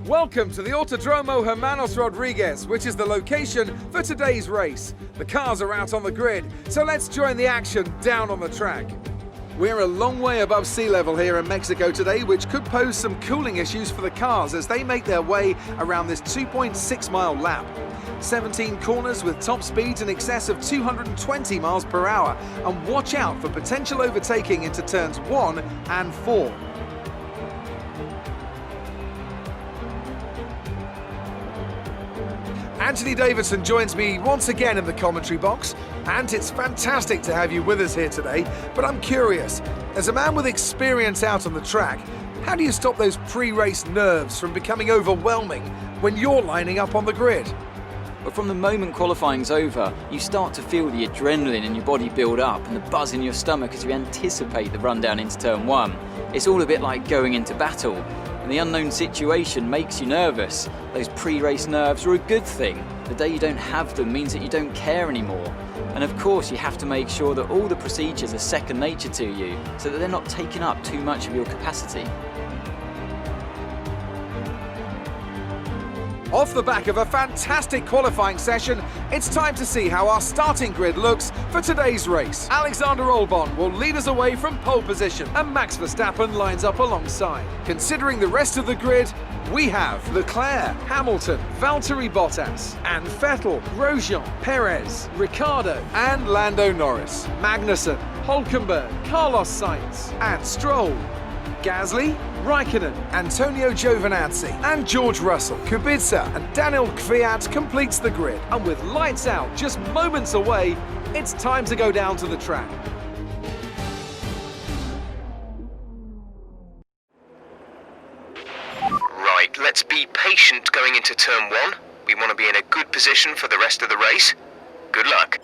Welcome to the Autódromo Hermanos Rodríguez, which is the location for today's race. The cars are out on the grid, so let's join the action down on the track. We're a long way above sea level here in Mexico today, which could pose some cooling issues for the cars as they make their way around this 2.6-mile lap. 17 corners with top speeds in excess of 220 miles per hour, and watch out for potential overtaking into turns 1 and 4. Anthony Davidson joins me once again in the commentary box, and it's fantastic to have you with us here today. But I'm curious, as a man with experience out on the track, how do you stop those pre-race nerves from becoming overwhelming when you're lining up on the grid? But from the moment qualifying's over, you start to feel the adrenaline in your body build up and the buzz in your stomach as you anticipate the run down into turn 1. It's all a bit like going into battle, and the unknown situation makes you nervous. Those pre-race nerves are a good thing. The day you don't have them means that you don't care anymore. And of course you have to make sure that all the procedures are second nature to you, so that they're not taking up too much of your capacity. Off the back of a fantastic qualifying session, it's time to see how our starting grid looks for today's race. Alexander Albon will lead us away from pole position, and Max Verstappen lines up alongside. Considering the rest of the grid, we have Leclerc, Hamilton, Valtteri Bottas, and Vettel, Grosjean, Perez, Ricciardo, and Lando Norris, Magnussen, Hülkenberg, Carlos Sainz, and Stroll, Gasly, Raikkonen, Antonio Giovinazzi, and George Russell. Kubica and Daniel Kvyat completes the grid, and with lights out just moments away, it's time to go down to the track. Right, let's be patient going into turn 1. We want to be in a good position for the rest of the race. Good luck.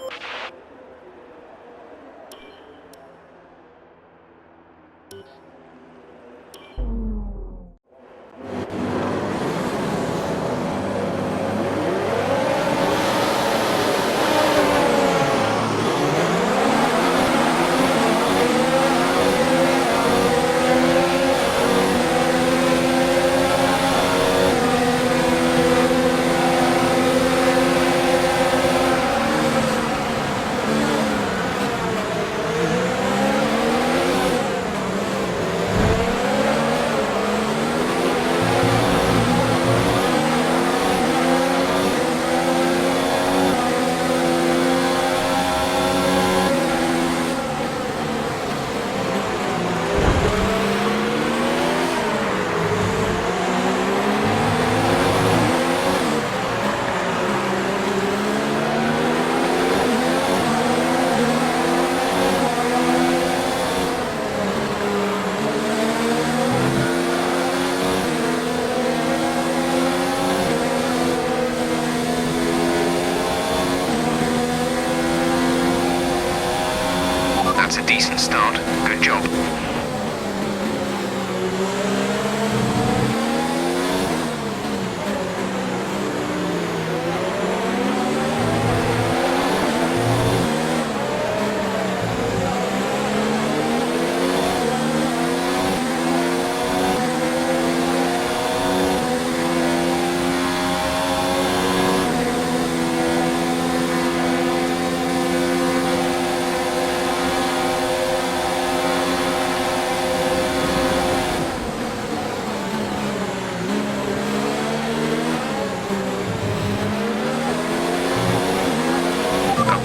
That's a decent start. Good job.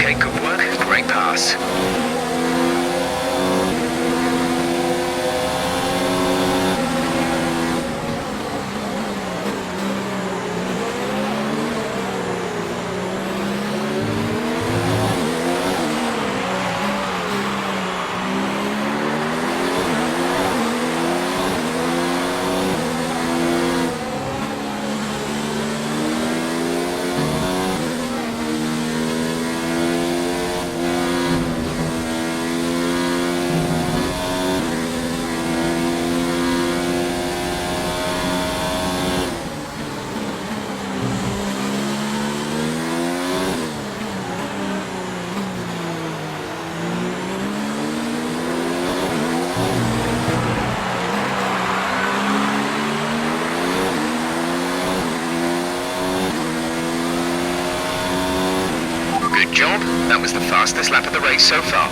Okay, good work. Great pass. job. That was the fastest lap of the race so far.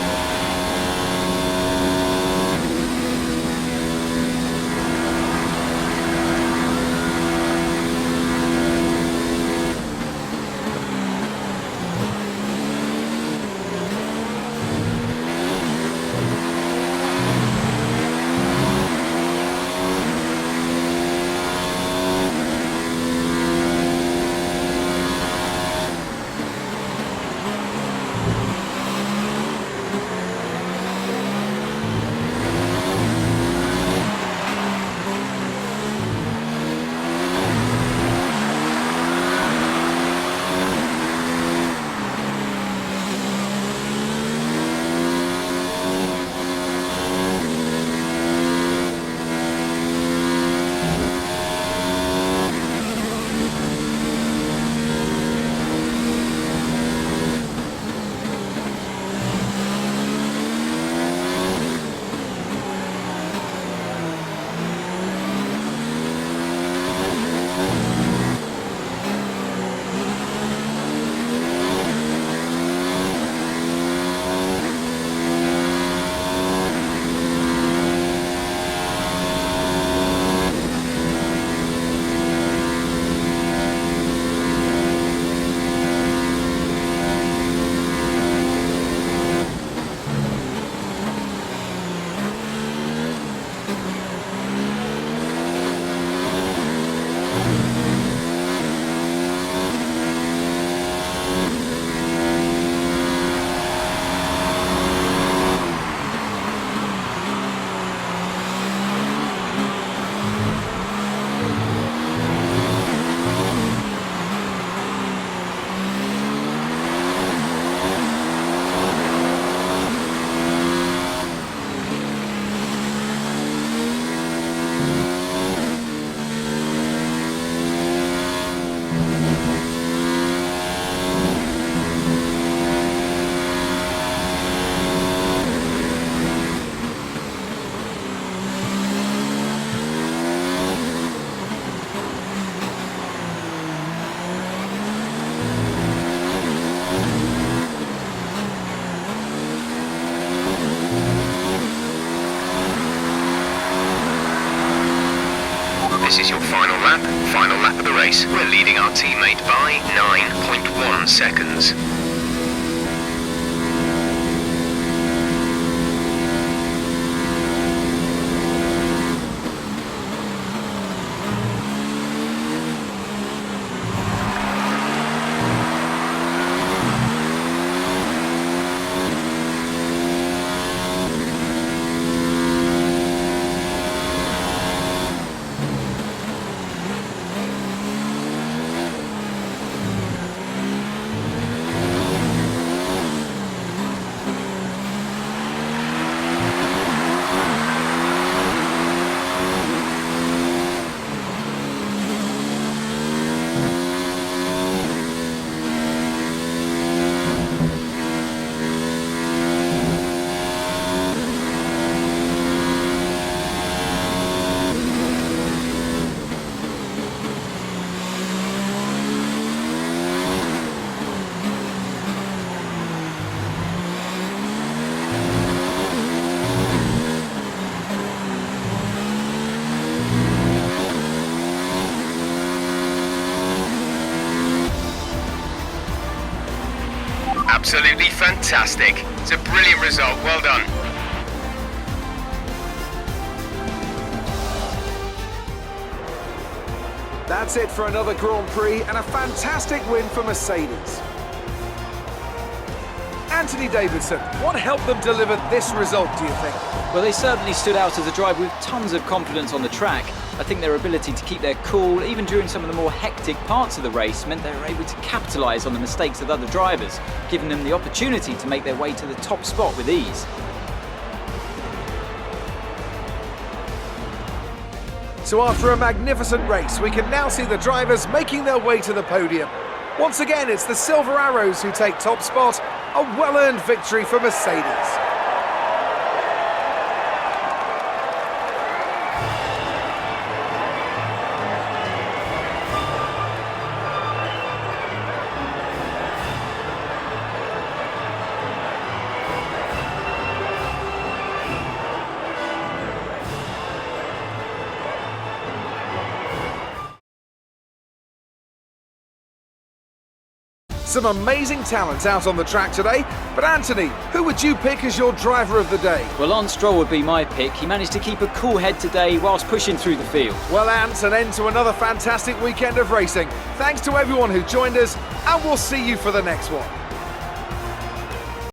This is your final lap of the race. We're leading our teammate by 9.1 seconds. Absolutely fantastic. It's a brilliant result. Well done. That's it for another Grand Prix and a fantastic win for Mercedes. Anthony Davidson, what helped them deliver this result, do you think? Well, they certainly stood out as a driver with tons of confidence on the track. I think their ability to keep their cool, even during some of the more hectic parts of the race, meant they were able to capitalise on the mistakes of other drivers, giving them the opportunity to make their way to the top spot with ease. So after a magnificent race, we can now see the drivers making their way to the podium. Once again, it's the Silver Arrows who take top spot, a well-earned victory for Mercedes. some amazing talents out on the track today. But Anthony, who would you pick as your driver of the day? Well, Lance Stroll would be my pick. He managed to keep a cool head today whilst pushing through the field. Well, Ant, an end to another fantastic weekend of racing. Thanks to everyone who joined us, and we'll see you for the next one.